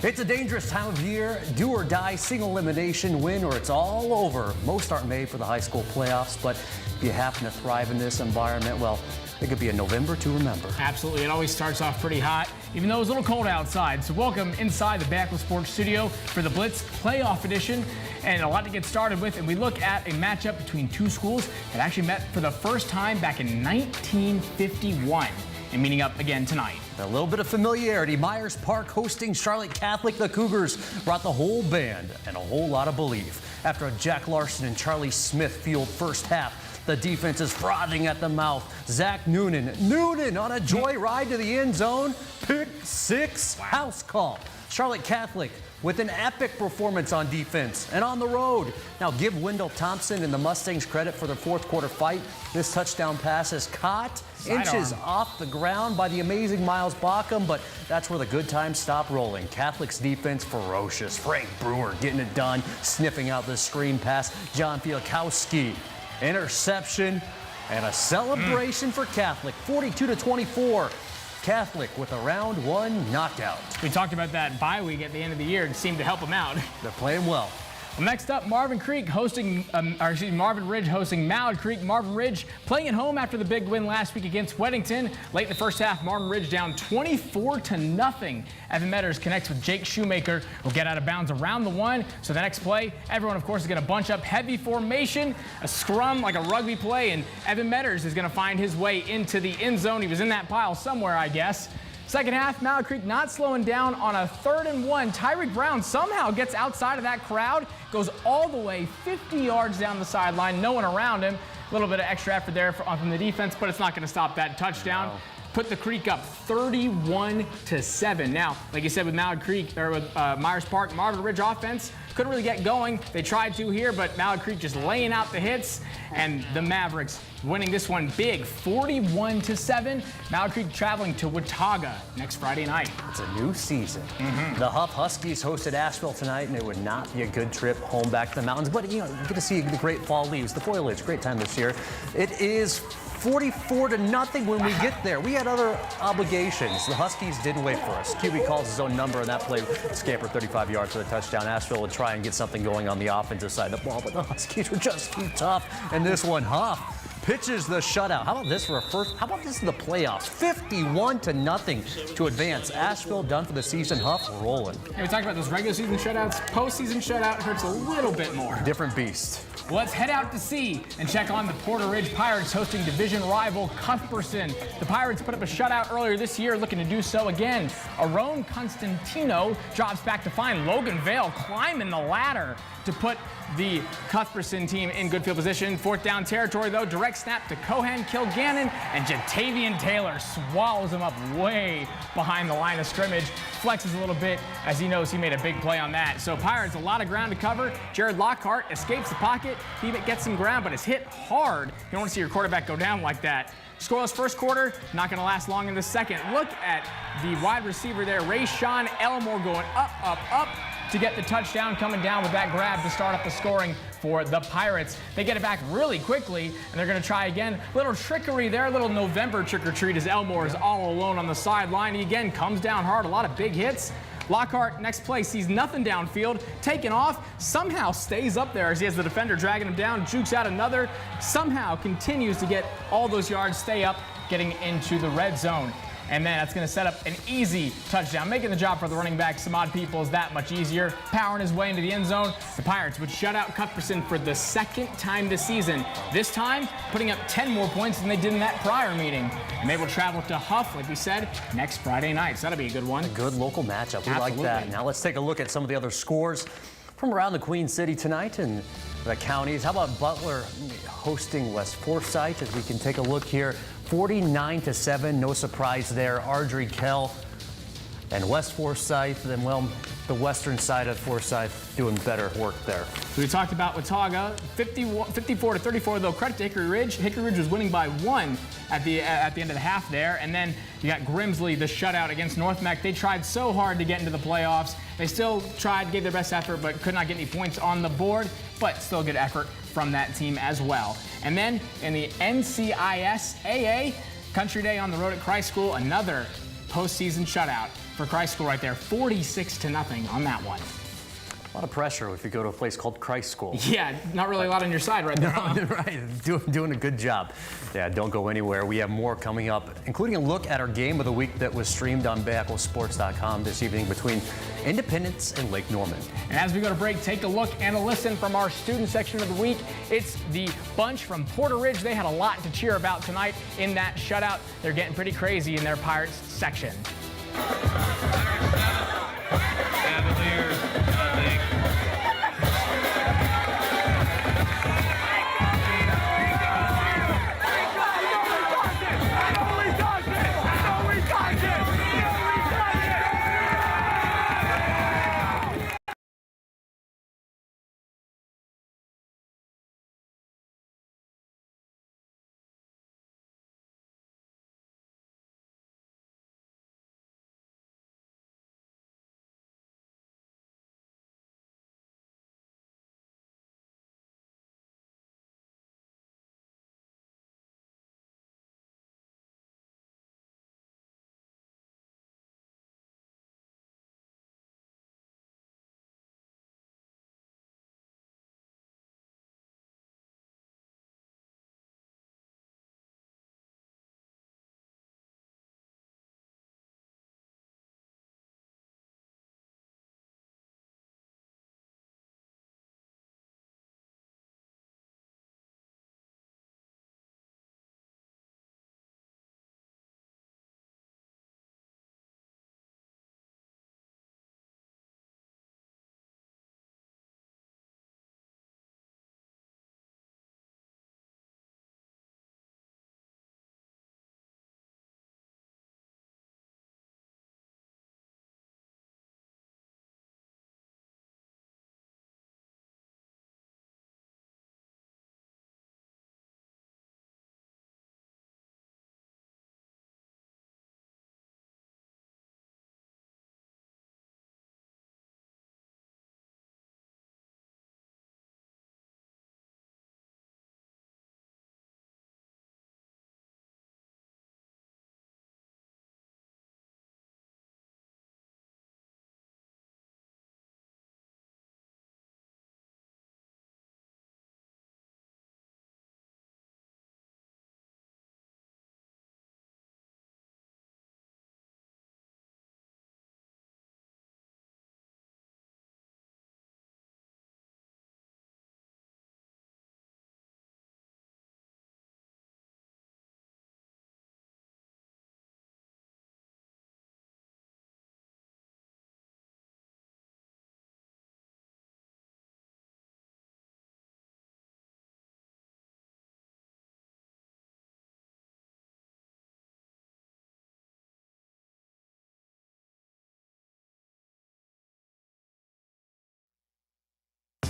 It's a dangerous time of year. Do or die, single elimination, win, or it's all over. Most aren't made for the high school playoffs, but if you happen to thrive in this environment, well, it could be a November to remember. Absolutely. It always starts off pretty hot, even though it's a little cold outside. So welcome inside the Bahakel Sports studio for the Blitz playoff edition. And a lot to get started with. And we look at a matchup between two schools that actually met for the first time back in 1951 and meeting up again tonight. A little bit of familiarity. Myers Park hosting Charlotte Catholic. The Cougars brought the whole band and a whole lot of belief. After a Jack Larson and Charlie Smith fueled first half, the defense is frothing at the mouth. Zach Noonan on a joyride to the end zone. Pick six. Wow. House call. Charlotte Catholic with an epic performance on defense and on the road. Now give Wendell Thompson and the Mustangs credit for their fourth quarter fight. This touchdown pass is caught inches off the ground by the amazing Miles Bahakel, but that's where the good times stop rolling. Catholic's defense ferocious. Frank Brewer getting it done, sniffing out the screen pass. John Fialkowski, interception, and a celebration for Catholic. 42-24. Catholic with a round one knockout. We talked about that bye week at the end of the year. It seemed to help them out. They're playing well. Well, next up, Marvin Ridge hosting Mallard Creek. Marvin Ridge playing at home after the big win last week against Weddington. Late in the first half, Marvin Ridge down 24-0. Evan Metters connects with Jake Shoemaker, who'll get out of bounds around the one. So the next play, everyone, of course, is going to bunch up heavy formation, a scrum like a rugby play, and Evan Metters is going to find his way into the end zone. He was in that pile somewhere, I guess. Second half, Mallard Creek not slowing down on a 3rd and 1. Tyreek Brown somehow gets outside of that crowd, goes all the way 50 yards down the sideline, no one around him. A little bit of extra effort there from the defense, but it's not going to stop that touchdown. No. Put the Creek up 31-7. Now, like you said, with Mallard Creek or with Myers Park, Marvin Ridge offense couldn't really get going. They tried to here, but Mallard Creek just laying out the hits, and the Mavericks winning this one big, 41-7. Mallard Creek traveling to Watauga next Friday night. It's a new season. The Huff Huskies hosted Asheville tonight, and it would not be a good trip home back to the mountains. But you know, you get to see the great fall leaves, the foliage, great time this year. It is 44-0 when we get there. We had other obligations. The Huskies didn't wait for us. QB calls his own number, and that play scampered 35 yards for the touchdown. Asheville would try and get something going on the offensive side of the ball, but the Huskies were just too tough. And this one, Huff pitches the shutout. How about this for a first? How about this in the playoffs? 51-0 to advance. Asheville done for the season. Huff rolling. Hey, we talked about those regular season shutouts. Postseason shutout hurts a little bit more. Different beast. Well, let's head out to sea and check on the Porter Ridge Pirates hosting division rival Cuthbertson. The Pirates put up a shutout earlier this year, looking to do so again. Aaron Constantino drops back to find Logan Vale climbing the ladder to put the Cuthbertson team in good field position. Fourth down territory, though. Direct snap to Cohan Kilgannon, and Jatavian Taylor swallows him up way behind the line of scrimmage. Flexes a little bit as he knows he made a big play on that. So Pirates, a lot of ground to cover. Jared Lockhart escapes the pocket. He gets some ground, but is hit hard. You don't want to see your quarterback go down like that. Scoreless first quarter, not going to last long in the second. Look at the wide receiver there, Rayshawn Elmore, going up to get the touchdown, coming down with that grab to start up the scoring for the Pirates. They get it back really quickly, and they're going to try again. Little trickery there, little November trick-or-treat as Elmore is all alone on the sideline. He again comes down hard, a lot of big hits. Lockhart, next play, sees nothing downfield, taking off, somehow stays up there as he has the defender dragging him down, jukes out another, somehow continues to get all those yards, stay up, getting into the red zone. And then that's going to set up an easy touchdown, making the job for the running back, Samad Peoples, that much easier. Powering his way into the end zone. The Pirates would shut out Cuthbertson for the second time this season. This time, putting up 10 more points than they did in that prior meeting. And they will travel to Huff, like we said, next Friday night. So that'll be a good one. A good local matchup. We like that. Now let's take a look at some of the other scores from around the Queen City tonight and the counties. How about Butler hosting West Forsyth, as we can take a look here. 49-7, no surprise there. Ardrey Kell and West Forsyth, and well, the western side of Forsyth doing better work there. We talked about Watauga, 54-34, though. Credit to Hickory Ridge. Hickory Ridge was winning by 1 at the end of the half there. And then you got Grimsley, the shutout against North Mac. They tried so hard to get into the playoffs. They still tried, gave their best effort, but could not get any points on the board. But still good effort from that team as well. And then in the NCIS AA, Country Day on the road at Christ School, another postseason shutout for Christ School right there. 46-0 on that one. A lot of pressure if you go to a place called Christ School. Yeah, not really a lot on your side right there. No, right, doing a good job. Yeah, don't go anywhere. We have more coming up, including a look at our game of the week that was streamed on BahakelSports.com this evening between Independence and Lake Norman. And as we go to break, take a look and a listen from our student section of the week. It's the bunch from Porter Ridge. They had a lot to cheer about tonight in that shutout. They're getting pretty crazy in their Pirates section. Cavaliers, nothing.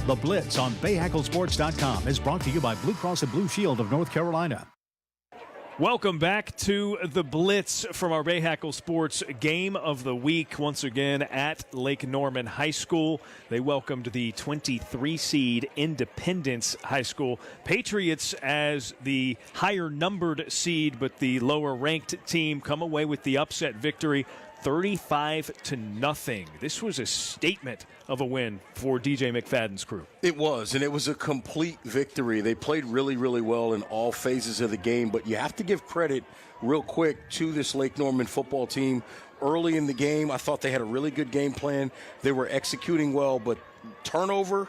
The Blitz on BahakelSports.com is brought to you by Blue Cross and Blue Shield of North Carolina. Welcome back to the Blitz from our Bahakel Sports Game of the Week. Once again at Lake Norman High School. They welcomed the 23 seed Independence High School Patriots as the higher numbered seed, but the lower ranked team come away with the upset victory. 35-0. This was a statement of a win for DJ McFadden's crew. It was, and it was a complete victory. They played really, really well in all phases of the game, but you have to give credit real quick to this Lake Norman football team. Early in the game, I thought they had a really good game plan. They were executing well, but turnover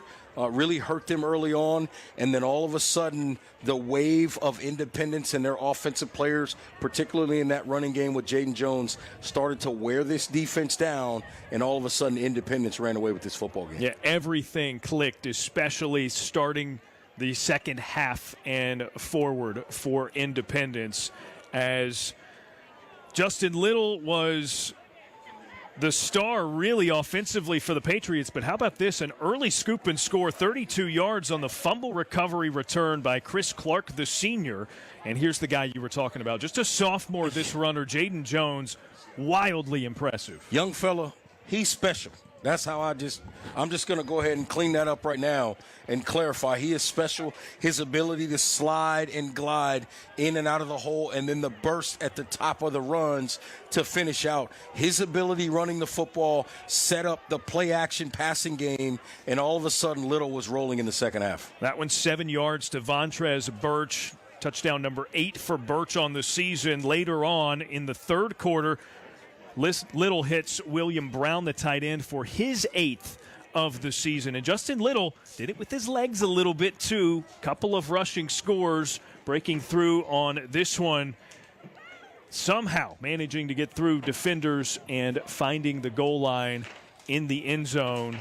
really hurt them early on, and then all of a sudden the wave of Independence and their offensive players, particularly in that running game with Jaden Jones, started to wear this defense down, and all of a sudden Independence ran away with this football game. Yeah, everything clicked, especially starting the second half and forward for Independence, as Justin Little was the star really offensively for the Patriots. But how about this? An early scoop and score, 32 yards on the fumble recovery return by Chris Clark, the senior. And here's the guy you were talking about. Just a sophomore, this runner, Jaden Jones, wildly impressive. Young fella, he's special. That's how I'm just going to go ahead and clean that up right now and clarify. He is special. His ability to slide and glide in and out of the hole, and then the burst at the top of the runs to finish out. His ability running the football set up the play action passing game, and all of a sudden Little was rolling in the second half. That one's 7 yards to Vontrez Birch. Touchdown number 8 for Birch on the season. Later on in the third quarter, Little hits William Brown, the tight end, for his 8th of the season. And Justin Little did it with his legs a little bit too. Couple of rushing scores, breaking through on this one. Somehow managing to get through defenders and finding the goal line in the end zone.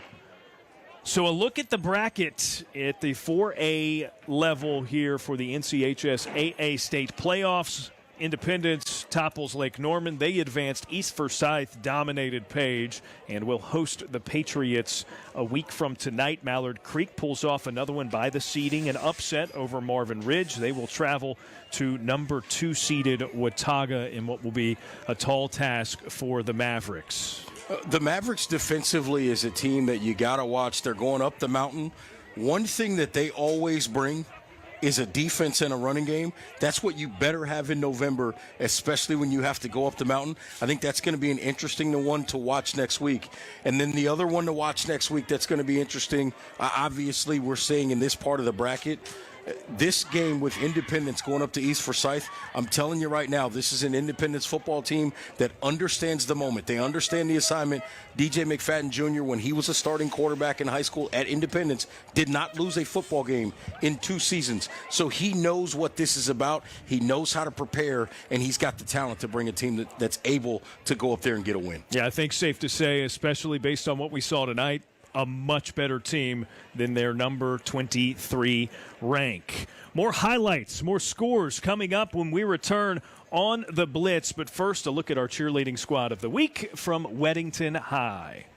So a look at the bracket at the 4A level here for the NCHS AA state playoffs. Independence topples Lake Norman. They advanced. East Forsyth dominated Page and will host the Patriots a week from tonight. Mallard Creek pulls off another one by the seeding, an upset over Marvin Ridge. They will travel to number 2 seeded Watauga in what will be a tall task for the Mavericks. The Mavericks defensively is a team that you got to watch. They're going up the mountain. One thing that they always bring is a defense and a running game. That's what you better have in November, especially when you have to go up the mountain. I think that's going to be an interesting one to watch next week. And then the other one to watch next week that's going to be interesting, obviously we're saying in this part of the bracket, this game with Independence going up to East Forsyth, I'm telling you right now, this is an Independence football team that understands the moment. They understand the assignment. DJ McFadden Jr., when he was a starting quarterback in high school at Independence, did not lose a football game in 2 seasons. So he knows what this is about. He knows how to prepare, and he's got the talent to bring a team that's able to go up there and get a win. Yeah, I think safe to say, especially based on what we saw tonight, a much better team than their number 23 rank. More highlights, more scores coming up when we return on the Blitz. But first, a look at our cheerleading squad of the week from Weddington High.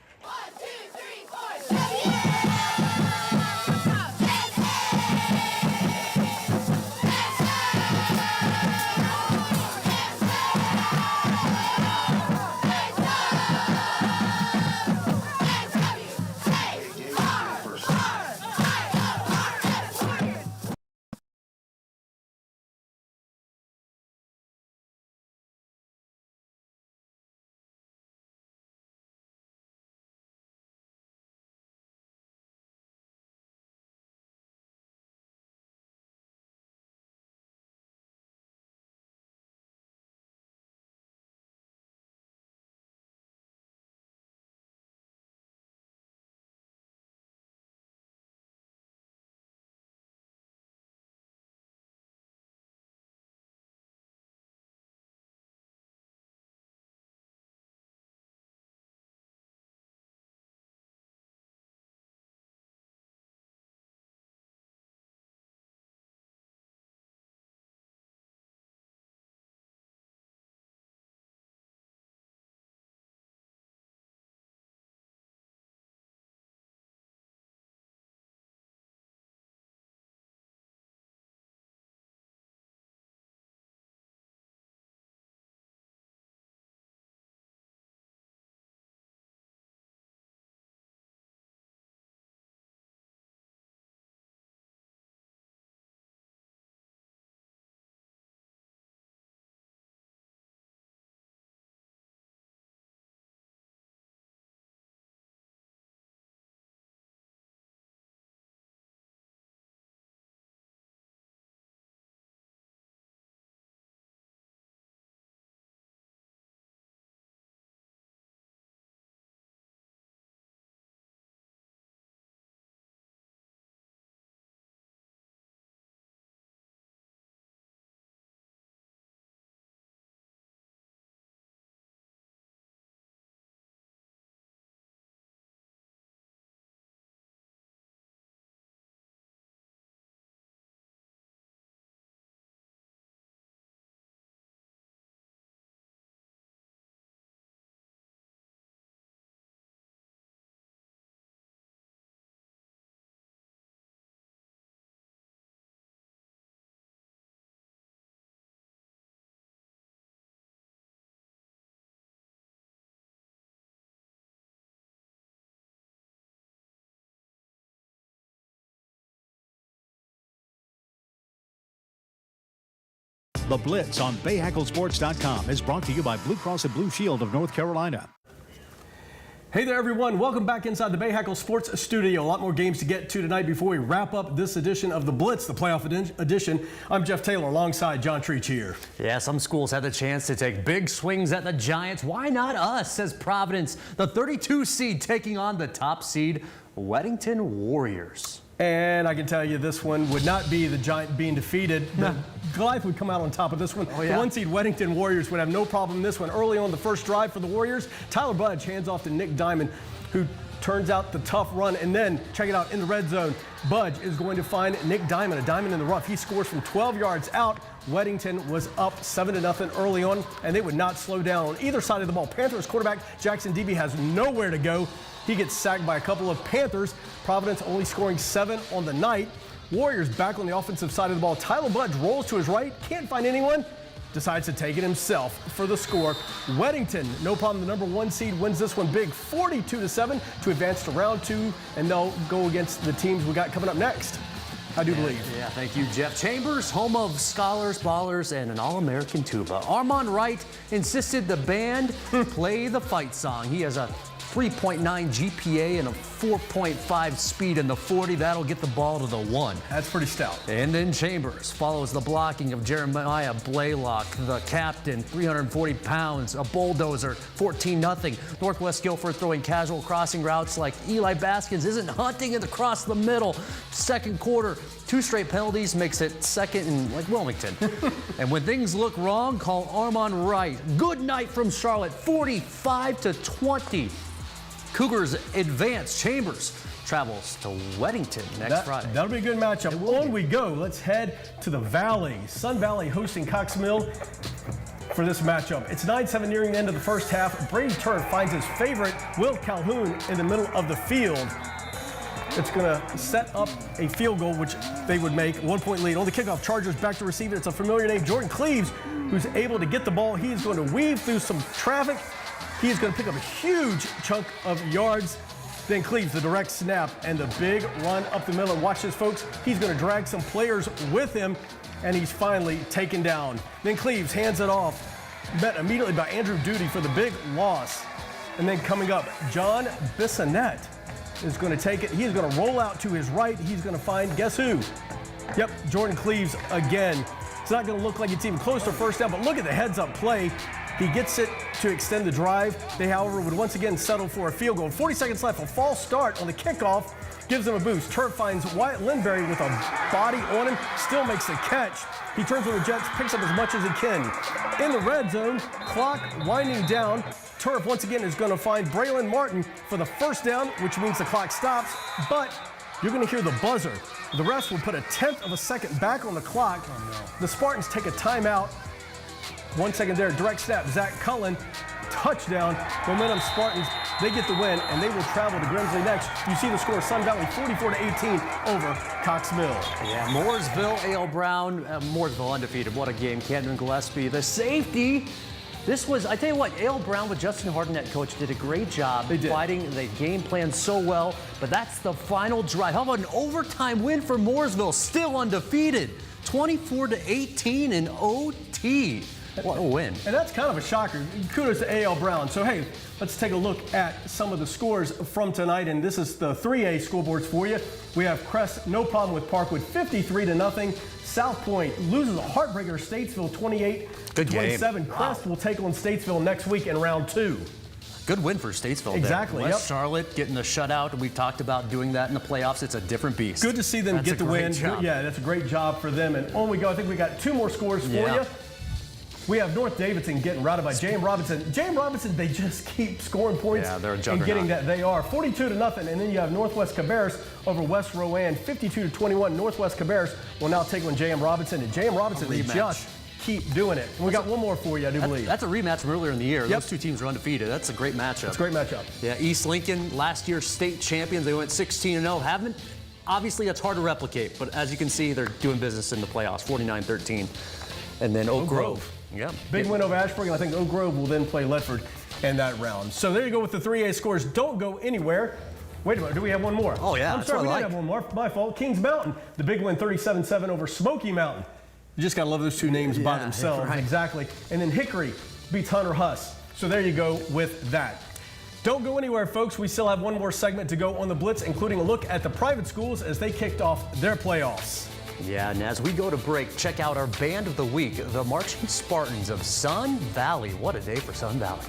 The Blitz on BahakelSports.com is brought to you by Blue Cross and Blue Shield of North Carolina. Hey there, everyone. Welcome back inside the Bahakel Sports studio. A lot more games to get to tonight before we wrap up this edition of the Blitz, the playoff edition. I'm Jeff Taylor alongside John Treach here. Yeah, some schools had the chance to take big swings at the Giants. Why not us, says Providence, the 32 seed taking on the top seed Weddington Warriors. And I can tell you this one would not be the Giant being defeated. The Goliath would come out on top of this one. Oh, yeah. The 1 seed Weddington Warriors would have no problem in this one. Early on the first drive for the Warriors, Tyler Budge hands off to Nick Diamond, who turns out the tough run. And then, check it out, in the red zone, Budge is going to find Nick Diamond, a diamond in the rough. He scores from 12 yards out. Weddington was up 7-0 early on, and they would not slow down on either side of the ball. Panthers quarterback Jackson Deeby has nowhere to go. He gets sacked by a couple of Panthers. Providence only scoring 7 on the night. Warriors back on the offensive side of the ball. Tyler Budge rolls to his right, can't find anyone, decides to take it himself for the score. Weddington, no problem, the number 1 seed wins this one big, 42-7 to advance to round 2, and they'll go against the teams we got coming up next. I do believe. Yeah, thank you, Jeff. Chambers, home of scholars, ballers, and an All-American tuba. Armand Wright insisted the band play the fight song. He has a 3.9 GPA and a 4.5 speed in the 40. That'll get the ball to the 1. That's pretty stout. And then Chambers follows the blocking of Jeremiah Blaylock, the captain, 340 pounds, a bulldozer, 14-0. Northwest Guilford throwing casual crossing routes like Eli Baskins isn't hunting it across the middle. Second quarter, 2 straight penalties makes it second and like Wilmington. And when things look wrong, call Armand Wright. Good night from Charlotte, 45-20. Cougars advance. Chambers travels to Weddington next Friday. That'll be a good matchup. On we go. Let's head to the Valley. Sun Valley hosting Cox Mill for this matchup. It's 9-7 nearing the end of the first half. Brady Turner finds his favorite, Will Calhoun, in the middle of the field. It's going to set up a field goal, which they would make. 1-point lead. On the kickoff, Chargers back to receive it. It's a familiar name, Jordan Cleaves, who's able to get the ball. He's going to weave through some traffic. He's going to pick up a huge chunk of yards. Then Cleaves, the direct snap, and the big run up the middle. And watch this, folks. He's going to drag some players with him, and he's finally taken down. Then Cleaves hands it off, met immediately by Andrew Duty for the big loss. And then coming up, John Bissonette is going to take it. He's going to roll out to his right. He's going to find, guess who? Yep, Jordan Cleaves again. It's not going to look like it's even close to first down, but look at the heads-up play. He gets it to extend the drive. They, however, would once again settle for a field goal. 40 seconds left. A false start on the kickoff gives them a boost. Turf finds Wyatt Lindberry with a body on him, still makes the catch. He turns on the Jets, picks up as much as he can. In the red zone, clock winding down. Turf once again is going to find Braylon Martin for the first down, which means the clock stops, but you're going to hear the buzzer. The refs will put a 1/10 of a second back on the clock. Oh, no. The Spartans take a timeout. 1 second there, direct snap, Zach Cullen, touchdown. Momentum Spartans, they get the win, and they will travel to Grimsley next. You see the score, Sun Valley 44-18 over Cox Mill. Yeah, Mooresville, A.L. Brown, Mooresville undefeated. What a game. Camden Gillespie, the safety. This was, I tell you what, A.L. Brown with Justin Hardenette, coach, did a great job fighting the game plan so well, but that's the final drive. How about an overtime win for Mooresville, still undefeated, 24-18 in OT. What a win. And that's kind of a shocker. Kudos to A.L. Brown. So, hey, let's take a look at some of the scores from tonight. And this is the 3A scoreboards for you. We have Crest, no problem with Parkwood, 53-0. South Point loses a heartbreaker, Statesville, 28-27. Crest will take on Statesville next week in round 2. Good win for Statesville. Exactly. West Charlotte getting the shutout. We've talked about doing that in the playoffs. It's a different beast. Good to see them get the win. Yeah, that's a great job for them. And on we go. I think we got 2 more scores for you. We have North Davidson getting routed by J.M. Robinson. J.M. Robinson, they just keep scoring points and getting that. They are 42-0. And then you have Northwest Cabarrus over West Rowan, 52-21. Northwest Cabarrus will now take on J.M. Robinson. And J.M. Robinson, they just keep doing it. And we got one more for you, I do believe. That's a rematch from earlier in the year. Those 2 teams are undefeated. That's a great matchup. It's a great matchup. Yeah, East Lincoln, last year's state champions. They went 16-0. Obviously, that's hard to replicate. But as you can see, they're doing business in the playoffs, 49-13. And then Oak Grove. Yeah. Big win over Ashburn, and I think Oak Grove will then play Ledford in that round. So there you go with the 3A scores. Don't go anywhere. Wait a minute, do we have one more? Oh, yeah. I'm sorry, we did have one more. My fault. Kings Mountain, the big win 37-7 over Smoky Mountain. You just got to love those two names by themselves. Right. Exactly. And then Hickory beats Hunter Huss. So there you go with that. Don't go anywhere, folks. We still have one more segment to go on the Blitz, including a look at the private schools as they kicked off their playoffs. Yeah, and as we go to break, check out our band of the week, the Marching Spartans of Sun Valley. What a day for Sun Valley.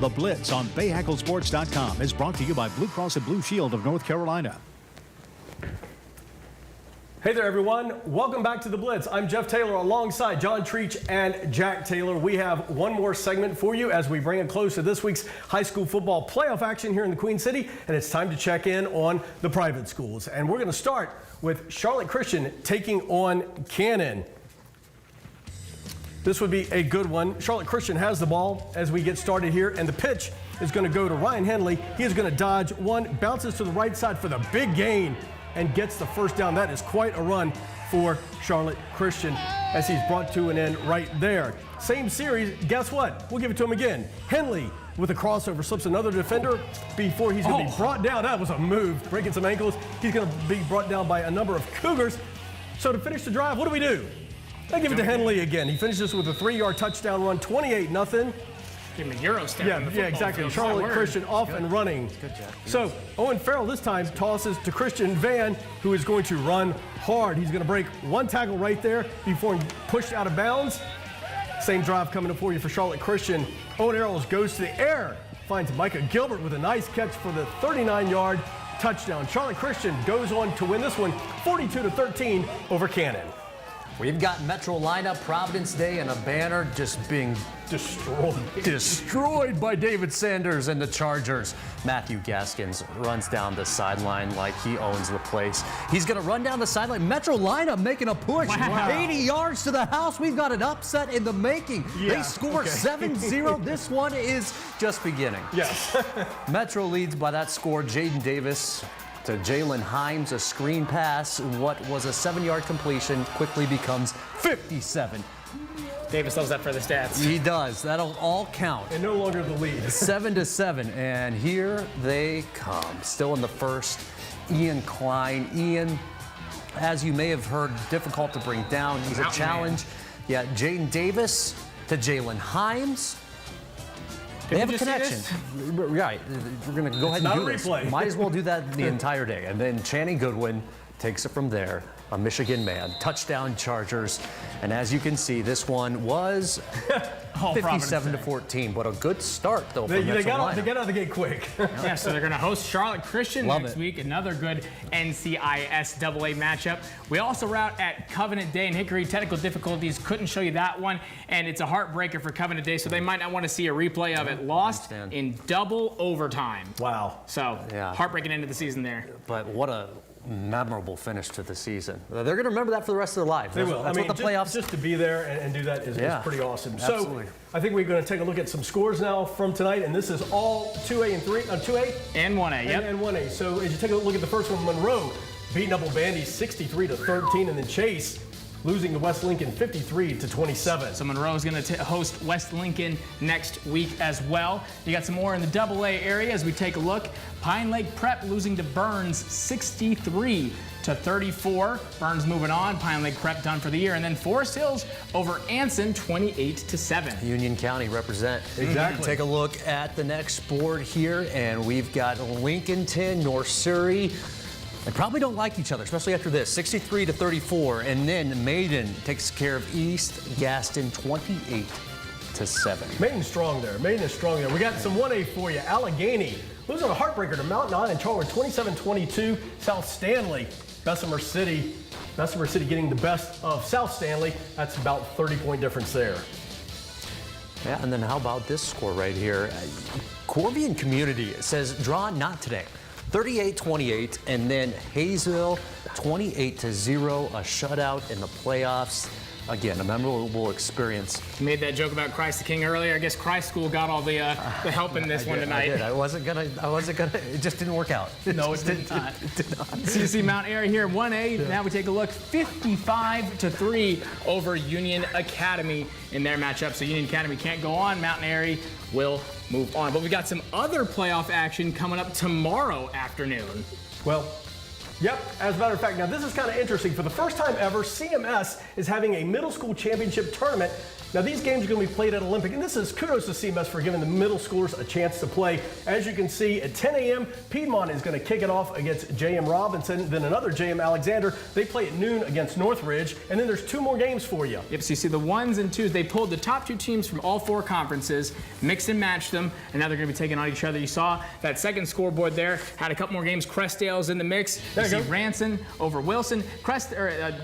The Blitz on BahakelSports.com is brought to you by Blue Cross and Blue Shield of North Carolina. Hey there, everyone. Welcome back to the Blitz. I'm Jeff Taylor alongside John Treach and Jack Taylor. We have one more segment for you as we bring it close to this week's high school football playoff action here in the Queen City, and it's time to check in on the private schools. And we're going to start with Charlotte Christian taking on Cannon. This would be a good one. Charlotte Christian has the ball as we get started here, and the pitch is going to go to Ryan Henley. He is going to dodge one, bounces to the right side for the big gain, and gets the first down. That is quite a run for Charlotte Christian as he's brought to an end right there. Same series, guess what? We'll give it to him again. Henley with a crossover slips another defender before he's going to be brought down. That was a move, breaking some ankles. He's going to be brought down by a number of Cougars. So to finish the drive, what do? I give it to Henley again. He finishes with a 3-yard touchdown run, 28-0. Give him a Euro step. Yeah, exactly. Charlotte Christian off and running. Good job. So Owen Farrell this time tosses to Christian Van, who is going to run hard. He's going to break one tackle right there before he pushed out of bounds. Same drive coming up for you for Charlotte Christian. Owen Arrows goes to the air, finds Micah Gilbert with a nice catch for the 39-yard touchdown. Charlotte Christian goes on to win this one 42-13 over Cannon. We've got Metro lineup, Providence Day, and a banner just being Destroyed by David Sanders and the Chargers. Matthew Gaskins runs down the sideline like he owns the place. He's going to run down the sideline. Metro lineup making a push. Wow. 80 yards to the house. We've got an upset in the making. They score 7-0. This one is just beginning. Yes. Metro leads by that score. Jaden Davis to Jalen Himes, a screen pass. What was a 7-yard completion quickly becomes 57. Davis loves that for the stats. He does. That'll all count. And no longer the lead. 7-7, and here they come. Still in the first, Ian Klein. Ian, as you may have heard, difficult to bring down. He's a challenge. Yeah, Jaden Davis to Jalen Himes. They have a connection. Right. We're going to go ahead and do this. Might as well do that the entire day. And then Channing Goodwin takes it from there. A Michigan man. Touchdown Chargers. And as you can see, this one was 57-14. But a good start, though, for They got out of the gate quick. Yeah, so they're going to host Charlotte Christian next week. Another good NCIS AA matchup. We also route at Covenant Day in Hickory. Technical difficulties, couldn't show you that one. And it's a heartbreaker for Covenant Day, so they might not want to see a replay of it. Lost in double overtime. Wow. So, heartbreaking end of the season there. But what a memorable finish to the season. They're going to remember that for the rest of their lives. They will. That's what the playoffs. Just to be there and do that is pretty awesome. Absolutely. So I think we're going to take a look at some scores now from tonight, and this is all 2A and 2A and 1A. Yep. And 1A. So as you take a look at the first one, Monroe beating up Bandy 63-13, and then Chase losing to West Lincoln 53-27. So Monroe is going to host West Lincoln next week as well. You got some more in the AA area as we take a look. Pine Lake Prep losing to Burns 63-34. Burns moving on. Pine Lake Prep done for the year. And then Forest Hills over Anson 28-7. Union County represent. Exactly. Take a look at the next board here, and we've got Lincolnton, North Surrey. They probably don't like each other, especially after this. 63-34, and then Maiden takes care of East Gaston 28-7. Maiden strong there. Maiden is strong there. We got some 1A for you. Allegheny losing a heartbreaker to Mount Nine and Charlotte 27-22. South Stanley, Bessemer City getting the best of South Stanley. That's about 30-point difference there. Yeah, and then how about this score right here? Corbian Community says draw not today. 38-28, and then Hayesville 28-0, a shutout in the playoffs. Again, a memorable experience. You made that joke about Christ the King earlier. I guess Christ School got all the help in this one tonight. I did. I wasn't gonna. It just didn't work out. No, it did not. CC Mount Airy here, 1A. Yeah. Now we take a look, 55-3 over Union Academy in their matchup. So Union Academy can't go on. Mount Airy will move on. But we got some other playoff action coming up tomorrow afternoon. Well, yep, as a matter of fact, now this is kind of interesting. For the first time ever, CMS is having a middle school championship tournament. Now these games are going to be played at Olympic, and this is kudos to CMS for giving the middle schoolers a chance to play. As you can see, at 10 a.m., Piedmont is going to kick it off against J.M. Robinson, then another J.M. Alexander. They play at noon against Northridge, and then there's 2 more games for you. Yep, so you see the 1s and 2s, they pulled the top 2 teams from all 4 conferences, mixed and matched them, and now they're going to be taking on each other. You saw that second scoreboard there, had a couple more games. Crestdale's in the mix. You see Ranson over Wilson.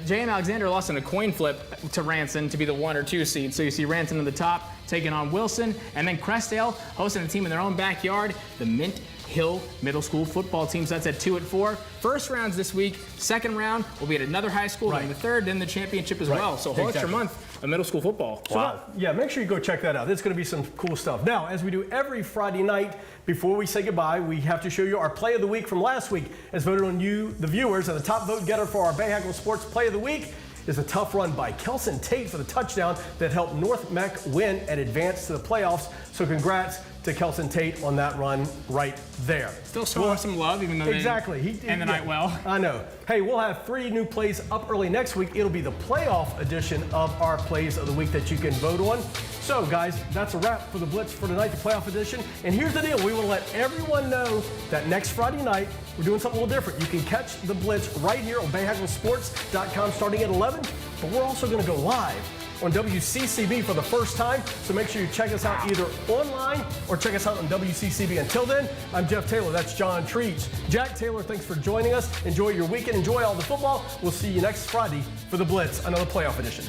J.M. Alexander lost in a coin flip to Ranson to be the 1 or 2 seed. So you see Ranson in the top taking on Wilson, and then Crestdale hosting a team in their own backyard, the Mint Hill Middle School football team. So that's at 2 and 4. First rounds this week. Second round will be at another high school, then the third, then the championship as well. So a whole extra month of middle school football. Wow. So, yeah, make sure you go check that out. It's going to be some cool stuff. Now, as we do every Friday night, before we say goodbye, we have to show you our play of the week from last week, as voted on you, the viewers, and the top vote getter for our Bahakel Sports play of the week is a tough run by Kelson Tate for the touchdown that helped North Mech win and advance to the playoffs. So congrats to Kelson Tate on that run right there. Still showing some love, even though they didn't end the night well. I know. Hey, we'll have 3 new plays up early next week. It'll be the playoff edition of our plays of the week that you can vote on. So, guys, that's a wrap for the Blitz for tonight, the playoff edition. And here's the deal. We want to let everyone know that next Friday night, we're doing something a little different. You can catch the Blitz right here on BahakelSports.com starting at 11. But we're also going to go live on WCCB for the first time. So make sure you check us out either online or check us out on WCCB. Until then, I'm Jeff Taylor. That's John Treach. Jack Taylor, thanks for joining us. Enjoy your weekend. Enjoy all the football. We'll see you next Friday for the Blitz, another playoff edition.